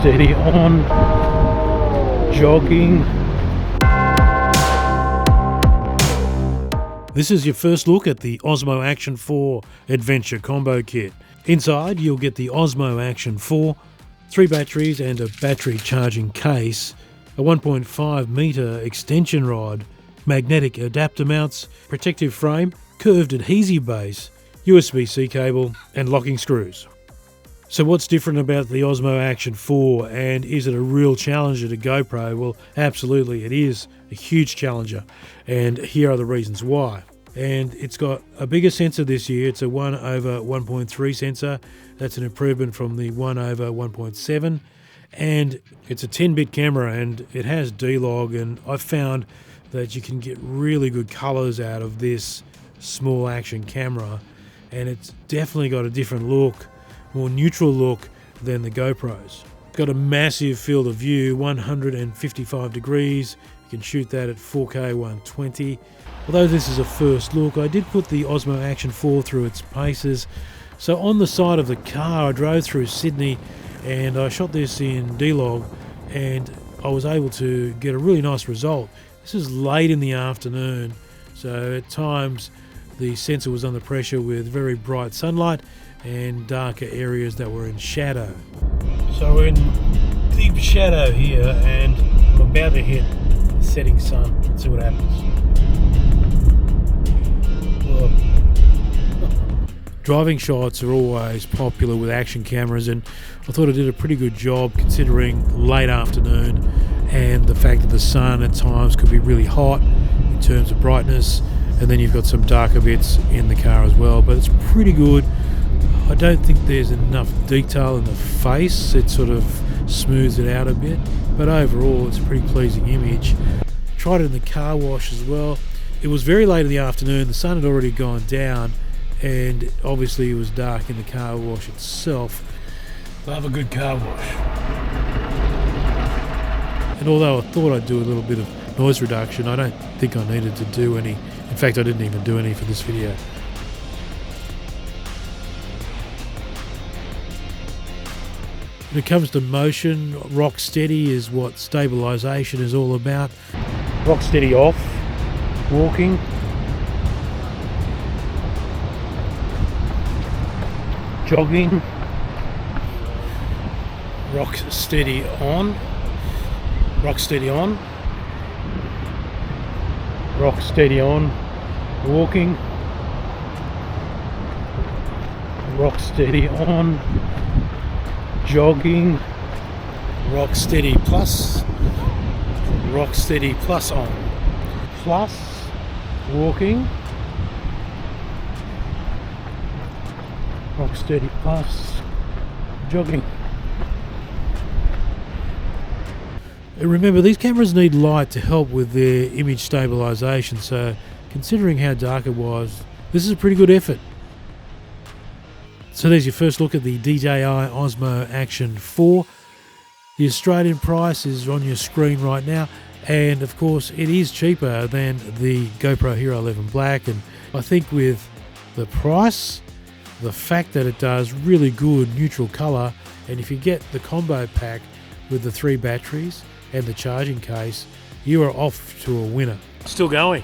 steady on, jogging. This is your first look at the OSMO Action 4 Adventure Combo Kit. Inside you'll get the OSMO Action 4, 3 batteries and a battery charging case, a 1.5 metre extension rod, magnetic adapter mounts, protective frame, curved adhesive base, USB-C cable and locking screws. So what's different about the OSMO Action 4, and is it a real challenger to GoPro? Well, absolutely it is a huge challenger, and here are the reasons why. And it's got a bigger sensor this year. It's a 1/1.3 sensor. That's an improvement from the 1/1.7, and it's a 10-bit camera and it has D-Log, and I've found that you can get really good colors out of this small action camera, and it's definitely got a different look, more neutral look than the GoPros. Got a massive field of view, 155 degrees. You can shoot that at 4K 120. Although this is a first look, I did put the OSMO Action 4 through its paces. So on the side of the car, I drove through Sydney and I shot this in D-Log, and I was able to get a really nice result. This is late in the afternoon, so at times the sensor was under pressure with very bright sunlight and darker areas that were in shadow. So we're in deep shadow here and I'm about to hit the setting sun. Let's see what happens. Whoa. Driving shots are always popular with action cameras, and I thought I did a pretty good job considering late afternoon and the fact that the sun at times could be really hot in terms of brightness, and then you've got some darker bits in the car as well, but it's pretty good. I don't think there's enough detail in the face. It sort of smooths it out a bit, but overall it's a pretty pleasing image. Tried it in the car wash as well. It was very late in the afternoon, the sun had already gone down, and obviously it was dark in the car wash itself. Love a good car wash. And although I thought I'd do a little bit of noise reduction, I don't think I needed to do any. In fact, I didn't even do any for this video. When it comes to motion, rock steady is what stabilization is all about. Rock steady off, walking. Jogging. Rock steady on. Rock steady on. Rock steady on. Walking. Rock steady on. Jogging, rock steady plus, rock steady plus on, plus, walking, rock steady plus, jogging. And remember, these cameras need light to help with their image stabilization, so considering how dark it was, this is a pretty good effort. So there's your first look at the DJI OSMO Action 4. The Australian price is on your screen right now, and of course it is cheaper than the GoPro Hero 11 Black, and I think with the price, the fact that it does really good neutral colour, and if you get the combo pack with the 3 batteries and the charging case, you are off to a winner. Still going.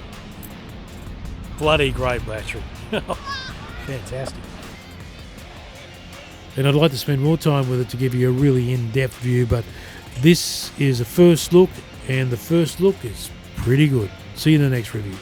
Bloody great battery. Fantastic. And I'd like to spend more time with it to give you a really in-depth view, but this is a first look, and the first look is pretty good. See you in the next review.